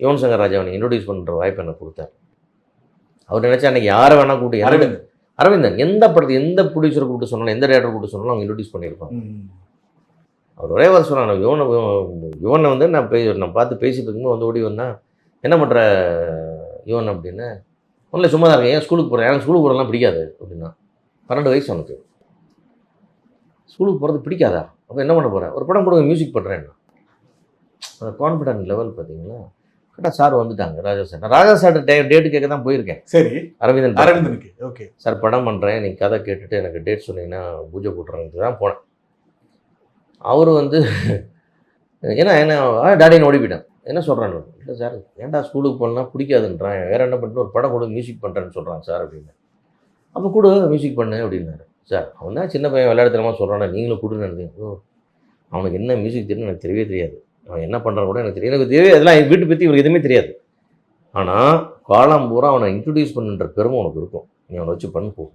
யுவன் சங்கர் ராஜாவை இன்ட்ரோடியூஸ் பண்ணுற வாய்ப்பு எனக்கு கொடுத்தார். அவர் நினச்சா அன்றைக்கி யாரை வேணால் கூப்பிட்டு அரவிந்தன் எந்த படத்துக்கு எந்த ப்ரொடியூசரை கூப்பிட்டு சொன்னாலும் எந்த டேரக்டர் கூப்பிட்டு சொன்னாலும் அவங்க இன்ட்ரோடியூஸ் பண்ணியிருப்பாங்க. அவர் ஒரே வாரம் சொன்னாங்க, யுவனை வந்து நான் பார்த்து பேசிட்டு இருக்கும்போது வந்து ஓடி வந்தேன், என்ன பண்ணுற யுவன் அப்படின்னு. ஒன்றில் சும்மா தான் இருக்கேன், ஏன் ஸ்கூலுக்கு போகிறேன், எனக்கு ஸ்கூலுக்கு போகிறதுலாம் பிடிக்காது அப்படின்னா. 12 வயசு அவனுக்கு. ஸ்கூலுக்கு போகிறது பிடிக்காதா, அப்போ என்ன பண்ண போகிறேன், ஒரு படம் கொடுங்க மியூசிக் பண்ணுறேன். அந்த கான்ஃபிடன்ட் லெவல் பார்த்தீங்களா. கரெக்டாக சார் வந்துட்டாங்க, ராஜா சார். நான் ராஜா சார் டேட்டு கேட்க தான் போயிருக்கேன். சரி, அரவிந்தனுக்கு ஓகே சார் படம் பண்ணுறேன், நீங்கள் கதை கேட்டுட்டு எனக்கு டேட் சொன்னீங்கன்னா பூஜை போட்டுறேன்னு தான் போனேன். அவர் வந்து ஏன்னா என்ன டாடின்னு ஓடிவிட்டேன். என்ன சொல்கிறான்னு, இல்லை சார் ஏன்டா ஸ்கூலுக்கு போகலாம் பிடிக்காதுன்றான், வேறு என்ன பண்ணிட்டு ஒரு படம் கூட மியூசிக் பண்ணுறேன்னு சொல்கிறான் சார் அப்படின்னு. அப்போ கூட மியூசிக் பண்ணு அப்படின்னாரு. சார் அவன் தான் சின்ன பையன் விளையாடுத்தனமாக சொல்கிறான், நீங்களும் கொடுன்னு நினைக்கிறீங்க. அவனுக்கு என்ன மியூசிக் தெரியும் எனக்கு தெரியவே தெரியாது, அவன் என்ன பண்ணுறான் கூட எனக்கு தெரியும், எனக்கு தெரியவே அதெல்லாம் என் வீட்டை பற்றி இவருக்கு எதுவுமே தெரியாது. ஆனால் காலம் பூரா அவனை இன்ட்ரடியூஸ் பண்ணுன்ற பெருமை உனக்கு இருக்கும், நீ அவனை வச்சு பண்ணு போ.